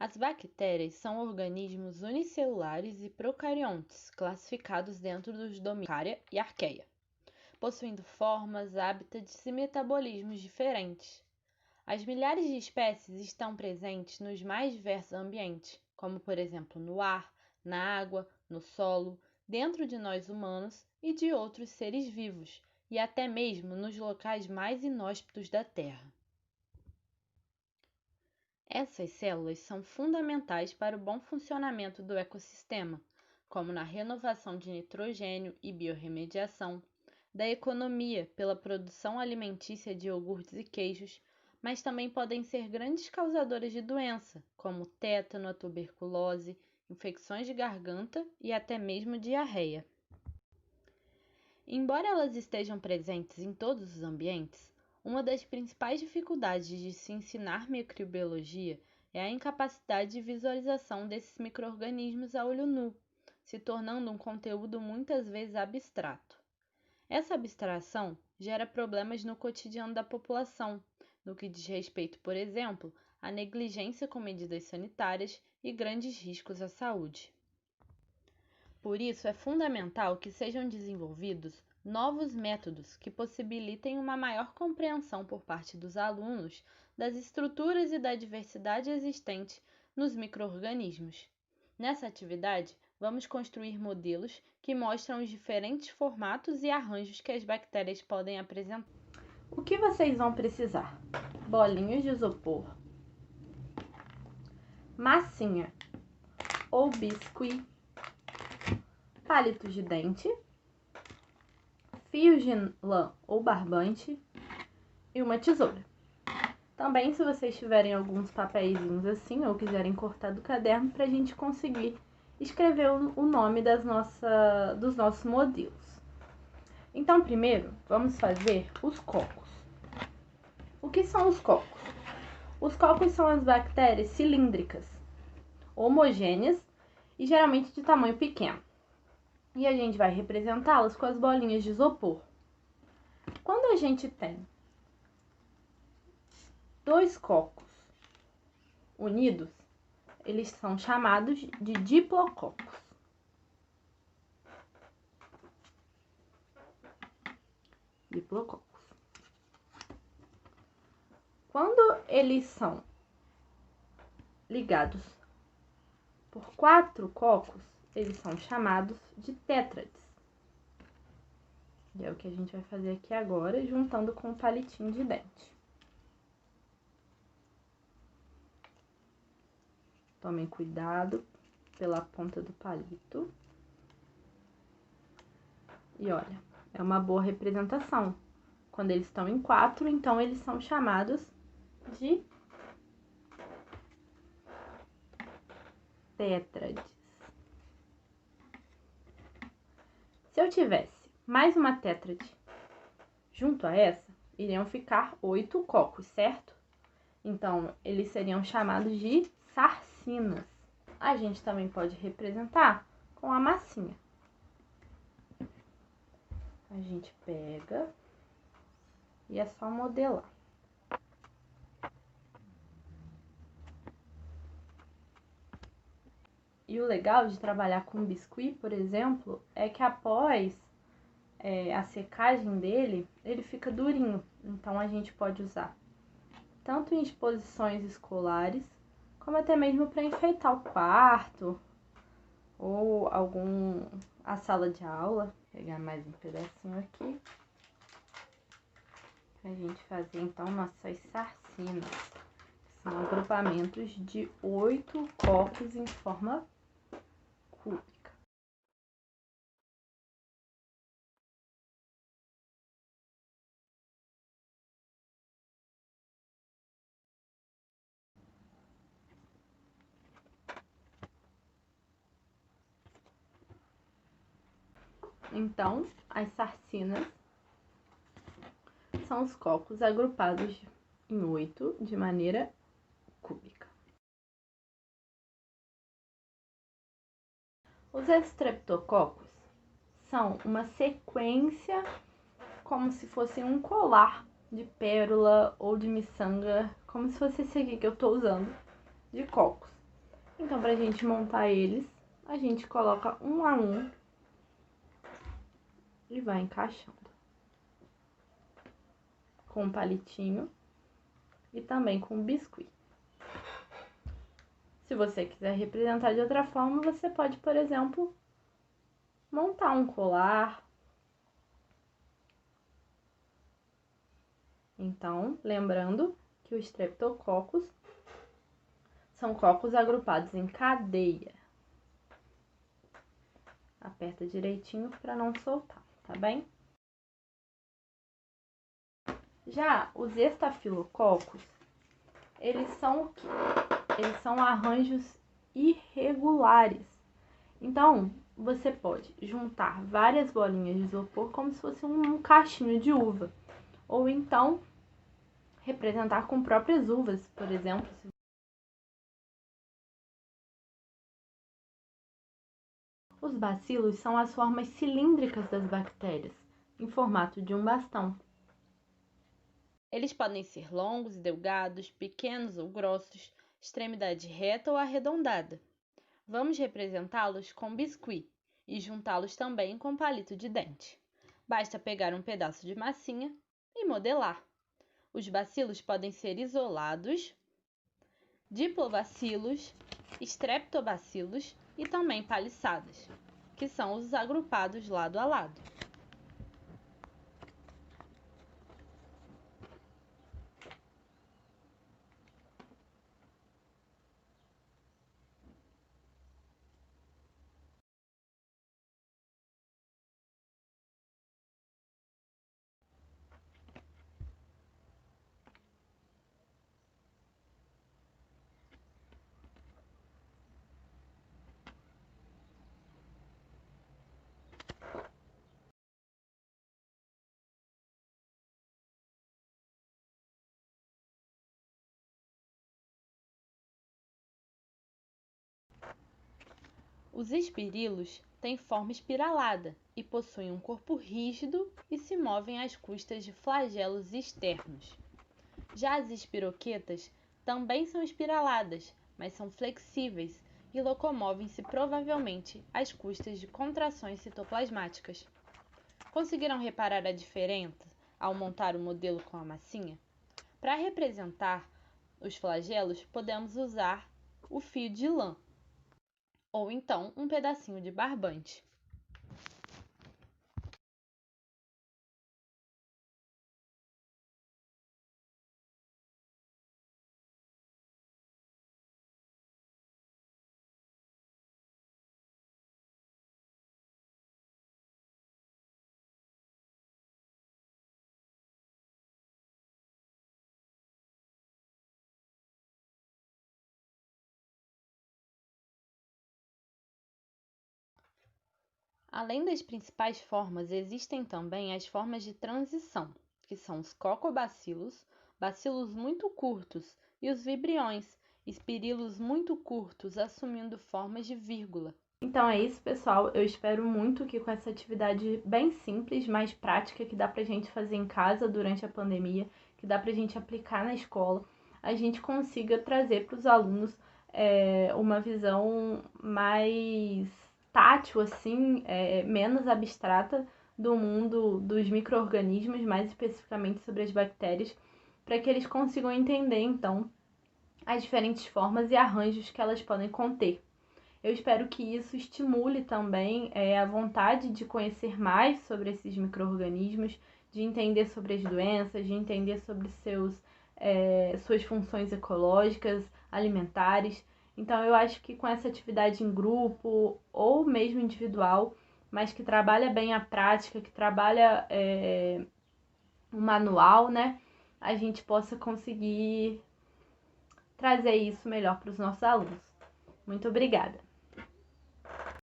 As bactérias são organismos unicelulares e procariontes, classificados dentro dos domínios Eucária e Arqueia, possuindo formas, hábitats e metabolismos diferentes. As milhares de espécies estão presentes nos mais diversos ambientes, como por exemplo no ar, na água, no solo, dentro de nós humanos e de outros seres vivos, e até mesmo nos locais mais inóspitos da Terra. Essas células são fundamentais para o bom funcionamento do ecossistema, como na renovação de nitrogênio e biorremediação, da economia pela produção alimentícia de iogurtes e queijos, mas também podem ser grandes causadoras de doença, como tétano, a tuberculose, infecções de garganta e até mesmo diarreia. Embora elas estejam presentes em todos os ambientes, uma das principais dificuldades de se ensinar microbiologia é a incapacidade de visualização desses micro-organismos a olho nu, se tornando um conteúdo muitas vezes abstrato. Essa abstração gera problemas no cotidiano da população, no que diz respeito, por exemplo, à negligência com medidas sanitárias e grandes riscos à saúde. Por isso, é fundamental que sejam desenvolvidos novos métodos que possibilitem uma maior compreensão por parte dos alunos das estruturas e da diversidade existente nos micro-organismos. Nessa atividade, vamos construir modelos que mostram os diferentes formatos e arranjos que as bactérias podem apresentar. O que vocês vão precisar? Bolinhas de isopor, massinha ou biscuit, palitos de dente, fios de lã ou barbante e uma tesoura. Também, se vocês tiverem alguns papeizinhos assim ou quiserem cortar do caderno para a gente conseguir escrever o nome dos nossos modelos. Então, primeiro, vamos fazer os cocos. O que são os cocos? Os cocos são as bactérias cilíndricas, homogêneas e geralmente de tamanho pequeno. E a gente vai representá-las com as bolinhas de isopor. Quando a gente tem dois cocos unidos, eles são chamados de diplococos. Diplococos. Quando eles são ligados por 4 cocos, eles são chamados de tétrades. E é o que a gente vai fazer aqui agora, juntando com o palitinho de dente. Tomem cuidado pela ponta do palito. E olha, é uma boa representação. Quando eles estão em 4, então eles são chamados de tétrades. Se eu tivesse mais uma tétrade junto a essa, iriam ficar 8 cocos, certo? Então, eles seriam chamados de sarcinas. A gente também pode representar com a massinha. A gente pega e é só modelar. E o legal de trabalhar com biscuit, por exemplo, é que após a secagem dele, ele fica durinho. Então, a gente pode usar tanto em exposições escolares, como até mesmo para enfeitar o quarto ou a sala de aula. Vou pegar mais um pedacinho aqui pra gente fazer então nossas sarcinas. São agrupamentos de 8 cocos em forma cúbica. Então, as sarcinas são os cocos agrupados em 8 de maneira cúbica. Os estreptococos são uma sequência, como se fosse um colar de pérola ou de miçanga, como se fosse esse aqui que eu tô usando, de cocos. Então, para a gente montar eles, a gente coloca um a um e vai encaixando com um palitinho e também com biscuit. Se você quiser representar de outra forma, você pode, por exemplo, montar um colar. Então, lembrando que os Streptococcus são cocos agrupados em cadeia. Aperta direitinho para não soltar, tá bem? Já os Estafilococcus, eles são o quê? Eles são arranjos irregulares. Então, você pode juntar várias bolinhas de isopor como se fosse um cachinho de uva. Ou então, representar com próprias uvas, por exemplo. Os bacilos são as formas cilíndricas das bactérias, em formato de um bastão. Eles podem ser longos e delgados, pequenos ou grossos, extremidade reta ou arredondada. Vamos representá-los com biscuit e juntá-los também com palito de dente. Basta pegar um pedaço de massinha e modelar. Os bacilos podem ser isolados, diplobacilos, streptobacilos e também paliçadas, que são os agrupados lado a lado. Os espirilos têm forma espiralada e possuem um corpo rígido e se movem às custas de flagelos externos. Já as espiroquetas também são espiraladas, mas são flexíveis e locomovem-se provavelmente às custas de contrações citoplasmáticas. Conseguiram reparar a diferença ao montar o modelo com a massinha? Para representar os flagelos, podemos usar o fio de lã, ou então um pedacinho de barbante. Além das principais formas, existem também as formas de transição, que são os cocobacilos, bacilos muito curtos, e os vibriões, espirilos muito curtos, assumindo formas de vírgula. Então é isso, pessoal. Eu espero muito que com essa atividade bem simples, mais prática, que dá pra gente fazer em casa durante a pandemia, que dá pra gente aplicar na escola, a gente consiga trazer para os alunos uma visão mais tátil, assim, menos abstrata do mundo dos micro-organismos, mais especificamente sobre as bactérias, para que eles consigam entender, então, as diferentes formas e arranjos que elas podem conter. Eu espero que isso estimule também a vontade de conhecer mais sobre esses micro-organismos, de entender sobre as doenças, de entender sobre suas funções ecológicas, alimentares. Então, eu acho que com essa atividade em grupo ou mesmo individual, mas que trabalha bem a prática, que trabalha o manual, né, a gente possa conseguir trazer isso melhor para os nossos alunos. Muito obrigada!